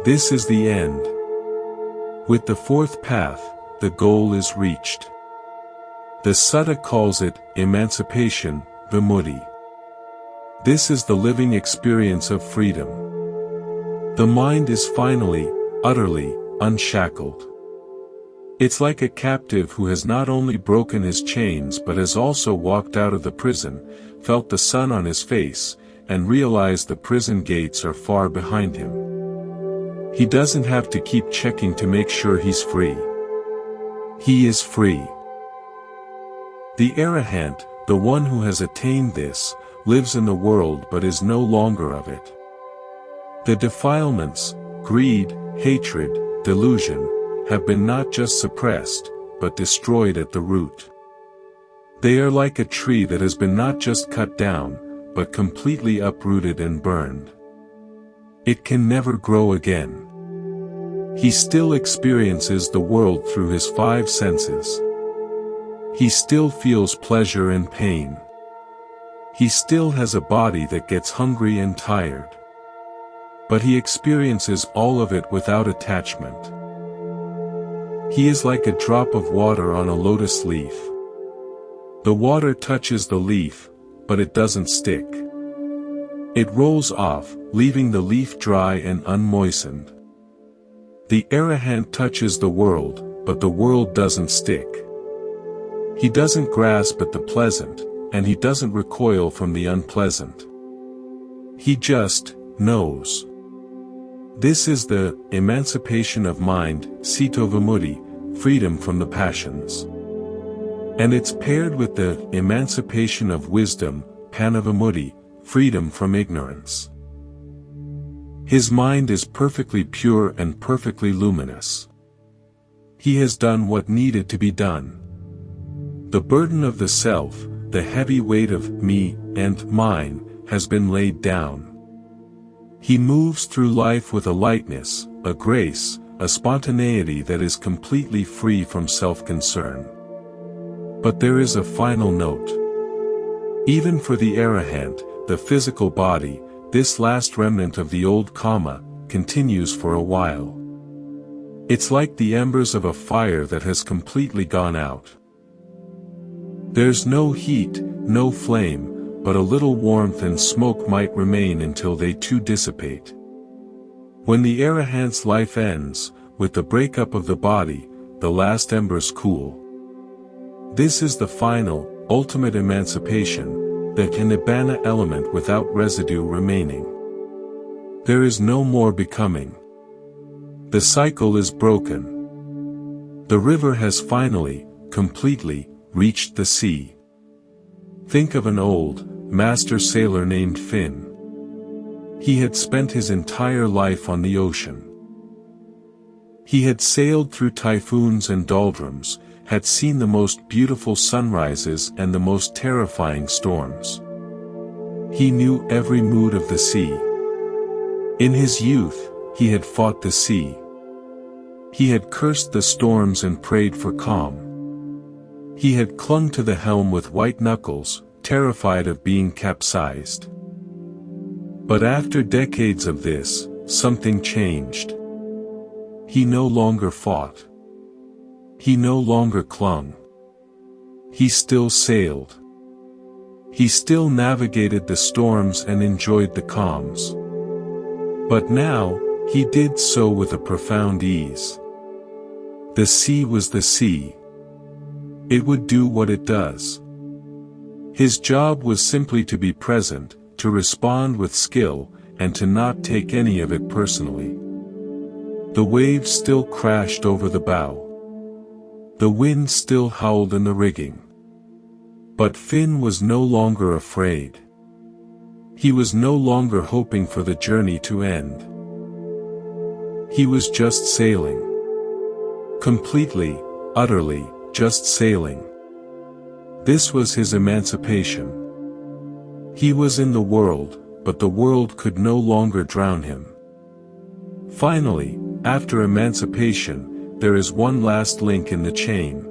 This is the end. With the fourth path, the goal is reached. The Sutta calls it emancipation, vimutti. This is the living experience of freedom. The mind is finally, utterly, unshackled. It's like a captive who has not only broken his chains but has also walked out of the prison, felt the sun on his face, and realized the prison gates are far behind him. He doesn't have to keep checking to make sure he's free. He is free. The arahant, the one who has attained this, lives in the world but is no longer of it. The defilements, greed, hatred, delusion, have been not just suppressed, but destroyed at the root. They are like a tree that has been not just cut down, but completely uprooted and burned. It can never grow again. He still experiences the world through his five senses. He still feels pleasure and pain. He still has a body that gets hungry and tired. But he experiences all of it without attachment. He is like a drop of water on a lotus leaf. The water touches the leaf, but it doesn't stick. It rolls off, leaving the leaf dry and unmoistened. The arahant touches the world, but the world doesn't stick. He doesn't grasp at the pleasant, and he doesn't recoil from the unpleasant. He just knows. This is the emancipation of mind, sito vimutti, freedom from the passions. And it's paired with the emancipation of wisdom, panna vimutti, freedom from ignorance. His mind is perfectly pure and perfectly luminous. He has done what needed to be done. The burden of the self, the heavy weight of me and mine, has been laid down. He moves through life with a lightness, a grace, a spontaneity that is completely free from self-concern. But there is a final note. Even for the arahant, the physical body, this last remnant of the old karma, continues for a while. It's like the embers of a fire that has completely gone out. There's no heat, no flame, but a little warmth and smoke might remain until they too dissipate. When the arahant's life ends, with the breakup of the body, the last embers cool. This is the final, ultimate emancipation, the nibbana element without residue remaining. There is no more becoming. The cycle is broken. The river has finally, completely, reached the sea. Think of an old, master sailor named Finn. He had spent his entire life on the ocean. He had sailed through typhoons and doldrums, had seen the most beautiful sunrises and the most terrifying storms. He knew every mood of the sea. In his youth, he had fought the sea. He had cursed the storms and prayed for calm. He had clung to the helm with white knuckles, terrified of being capsized. But after decades of this, something changed. He no longer fought. He no longer clung. He still sailed. He still navigated the storms and enjoyed the calms. But now, he did so with a profound ease. The sea was the sea. It would do what it does. His job was simply to be present, to respond with skill, and to not take any of it personally. The waves still crashed over the bow. The wind still howled in the rigging. But Finn was no longer afraid. He was no longer hoping for the journey to end. He was just sailing. Completely, utterly, just sailing. This was his emancipation. He was in the world, but the world could no longer drown him. Finally, after emancipation, there is one last link in the chain.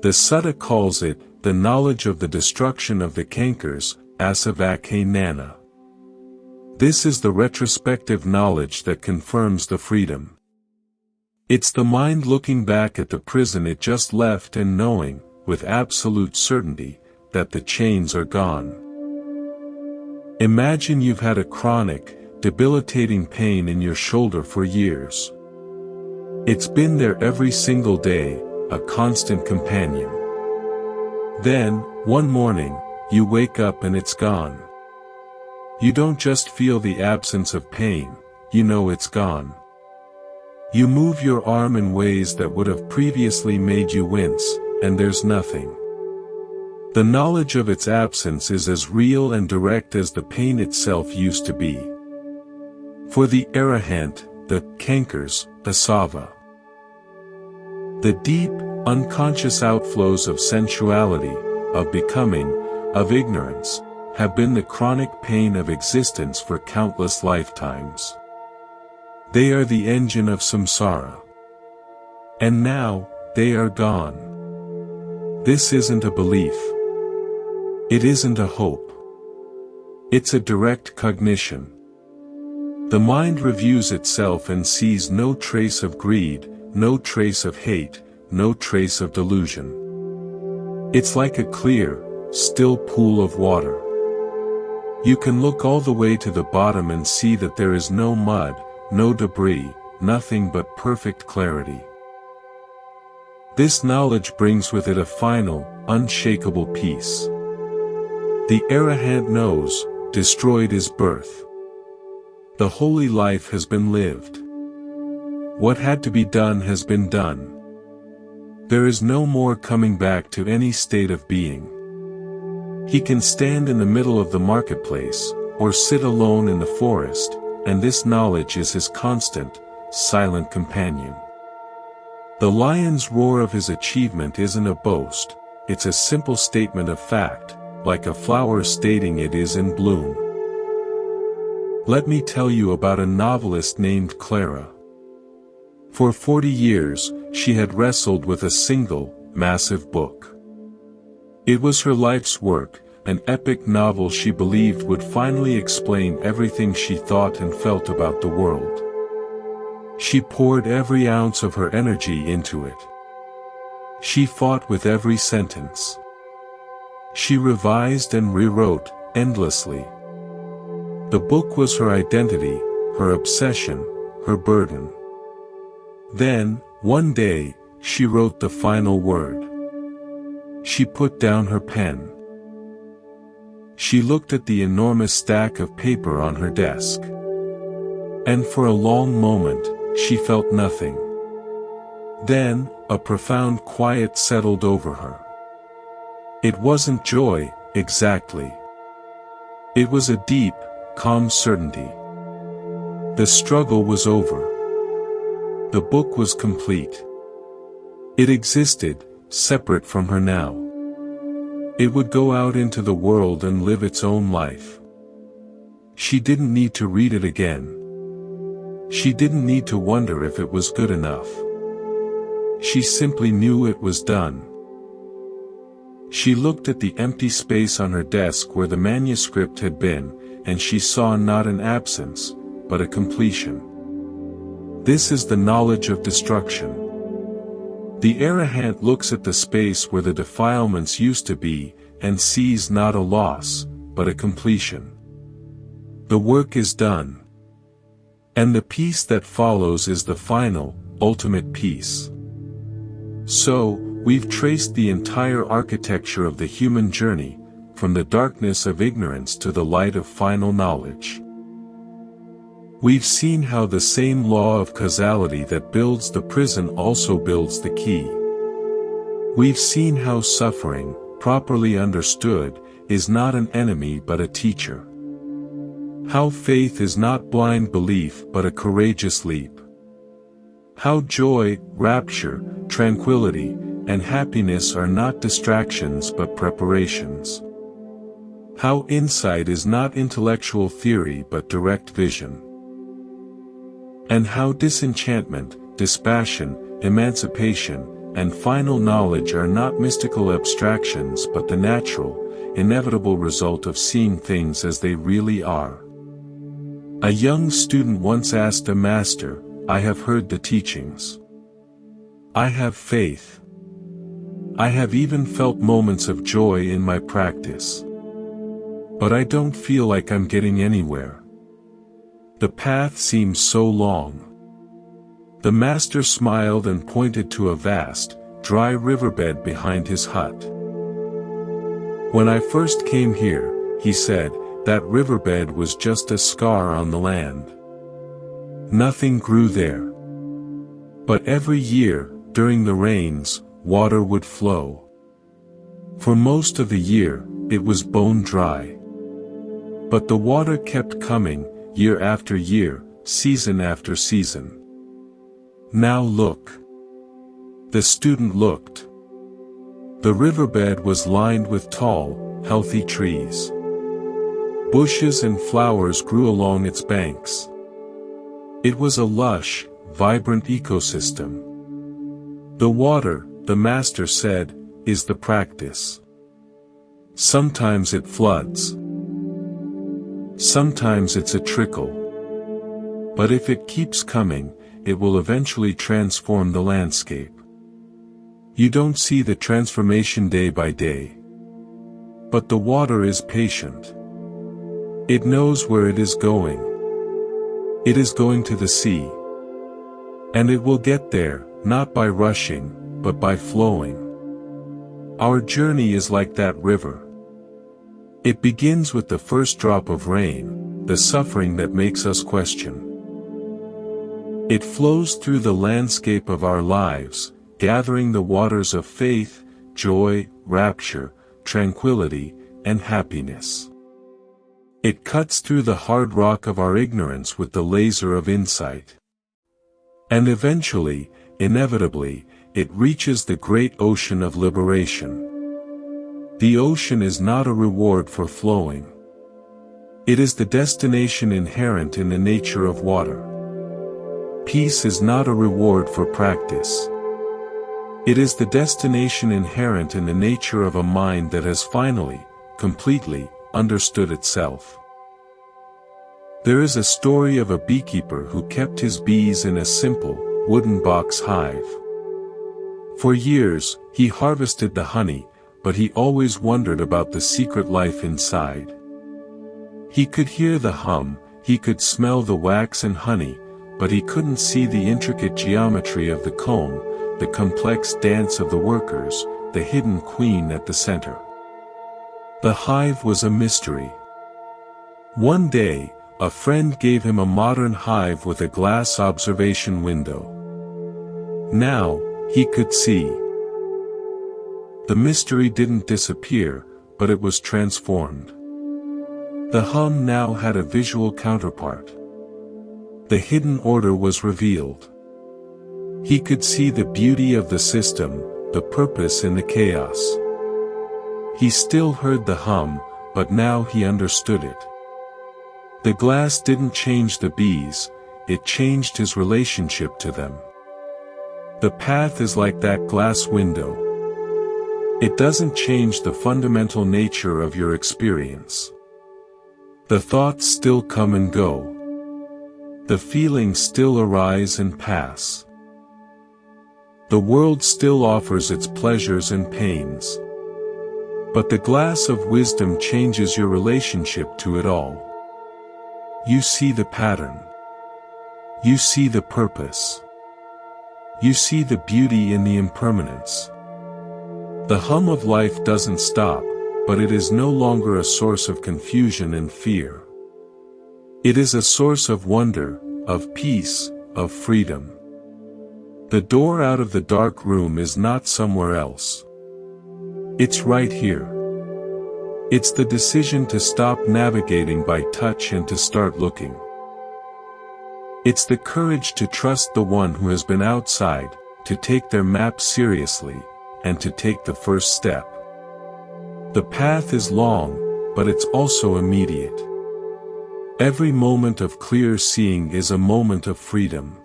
The Sutta calls it, the knowledge of the destruction of the cankers, asavake nana. This is the retrospective knowledge that confirms the freedom. It's the mind looking back at the prison it just left and knowing, with absolute certainty, that the chains are gone. Imagine you've had a chronic, debilitating pain in your shoulder for years. It's been there every single day, a constant companion. Then, one morning, you wake up and it's gone. You don't just feel the absence of pain, you know it's gone. You move your arm in ways that would have previously made you wince, and there's nothing. The knowledge of its absence is as real and direct as the pain itself used to be. For the arahant, the cankers, asava. The deep, unconscious outflows of sensuality, of becoming, of ignorance, have been the chronic pain of existence for countless lifetimes. They are the engine of samsara. And now, they are gone. This isn't a belief. It isn't a hope. It's a direct cognition. The mind reviews itself and sees no trace of greed, no trace of hate, no trace of delusion. It's like a clear, still pool of water. You can look all the way to the bottom and see that there is no mud, no debris, nothing but perfect clarity. This knowledge brings with it a final, unshakable peace. The arahant knows, destroyed is birth. The holy life has been lived. What had to be done has been done. There is no more coming back to any state of being. He can stand in the middle of the marketplace, or sit alone in the forest, and this knowledge is his constant, silent companion. The lion's roar of his achievement isn't a boast, it's a simple statement of fact, like a flower stating it is in bloom. Let me tell you about a novelist named Clara. For 40 years, she had wrestled with a single, massive book. It was her life's work, an epic novel she believed would finally explain everything she thought and felt about the world. She poured every ounce of her energy into it. She fought with every sentence. She revised and rewrote, endlessly. The book was her identity, her obsession, her burden. Then, one day, she wrote the final word. She put down her pen. She looked at the enormous stack of paper on her desk. And for a long moment, she felt nothing. Then, a profound quiet settled over her. It wasn't joy, exactly. It was a deep, calm certainty. The struggle was over. The book was complete. It existed, separate from her now. It would go out into the world and live its own life. She didn't need to read it again. She didn't need to wonder if it was good enough. She simply knew it was done. She looked at the empty space on her desk where the manuscript had been, and she saw not an absence, but a completion. This is the knowledge of destruction. The arahant looks at the space where the defilements used to be, and sees not a loss, but a completion. The work is done. And the peace that follows is the final, ultimate peace. So, we've traced the entire architecture of the human journey, from the darkness of ignorance to the light of final knowledge. We've seen how the same law of causality that builds the prison also builds the key. We've seen how suffering, properly understood, is not an enemy but a teacher. How faith is not blind belief but a courageous leap. How joy, rapture, tranquility, and happiness are not distractions but preparations. How insight is not intellectual theory but direct vision. And how disenchantment, dispassion, emancipation, and final knowledge are not mystical abstractions but the natural, inevitable result of seeing things as they really are. A young student once asked a master, "I have heard the teachings. I have faith. I have even felt moments of joy in my practice. But I don't feel like I'm getting anywhere. The path seems so long." The master smiled and pointed to a vast, dry riverbed behind his hut. "When I first came here," he said, "that riverbed was just a scar on the land. Nothing grew there. But every year, during the rains, water would flow. For most of the year, it was bone dry. But the water kept coming, year after year, season after season. Now look." The student looked. The riverbed was lined with tall, healthy trees. Bushes and flowers grew along its banks. It was a lush, vibrant ecosystem. The water, the master said, is the practice. Sometimes it floods. Sometimes it's a trickle. But if it keeps coming, it will eventually transform the landscape. You don't see the transformation day by day. But the water is patient. It knows where it is going. It is going to the sea. And it will get there, not by rushing, but by flowing. Our journey is like that river. It begins with the first drop of rain, the suffering that makes us question. It flows through the landscape of our lives, gathering the waters of faith, joy, rapture, tranquility, and happiness. It cuts through the hard rock of our ignorance with the laser of insight. And eventually, inevitably, it reaches the great ocean of liberation. The ocean is not a reward for flowing. It is the destination inherent in the nature of water. Peace is not a reward for practice. It is the destination inherent in the nature of a mind that has finally, completely, understood itself. There is a story of a beekeeper who kept his bees in a simple, wooden box hive. For years, he harvested the honey, but he always wondered about the secret life inside. He could hear the hum, he could smell the wax and honey, but he couldn't see the intricate geometry of the comb, the complex dance of the workers, the hidden queen at the center. The hive was a mystery. One day, a friend gave him a modern hive with a glass observation window. Now, he could see. The mystery didn't disappear, but it was transformed. The hum now had a visual counterpart. The hidden order was revealed. He could see the beauty of the system, the purpose in the chaos. He still heard the hum, but now he understood it. The glass didn't change the bees, it changed his relationship to them. The path is like that glass window. It doesn't change the fundamental nature of your experience. The thoughts still come and go. The feelings still arise and pass. The world still offers its pleasures and pains. But the glass of wisdom changes your relationship to it all. You see the pattern. You see the purpose. You see the beauty in the impermanence. The hum of life doesn't stop, but it is no longer a source of confusion and fear. It is a source of wonder, of peace, of freedom. The door out of the dark room is not somewhere else. It's right here. It's the decision to stop navigating by touch and to start looking. It's the courage to trust the one who has been outside, to take their map seriously, and to take the first step. The path is long, but it's also immediate. Every moment of clear seeing is a moment of freedom.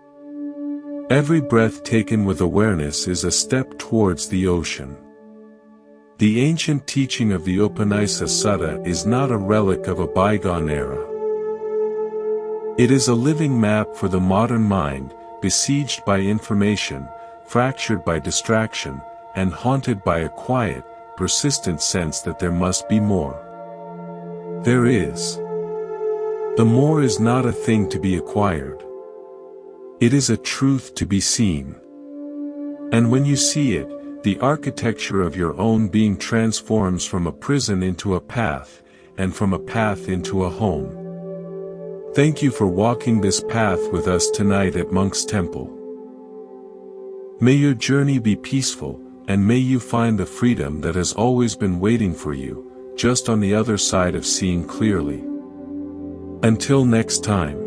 Every breath taken with awareness is a step towards the ocean. The ancient teaching of the Upanishad Sutta is not a relic of a bygone era. It is a living map for the modern mind, besieged by information, fractured by distraction, and haunted by a quiet, persistent sense that there must be more. There is. The more is not a thing to be acquired. It is a truth to be seen. And when you see it, the architecture of your own being transforms from a prison into a path, and from a path into a home. Thank you for walking this path with us tonight at Monk's Temple. May your journey be peaceful, and may you find the freedom that has always been waiting for you, just on the other side of seeing clearly. Until next time.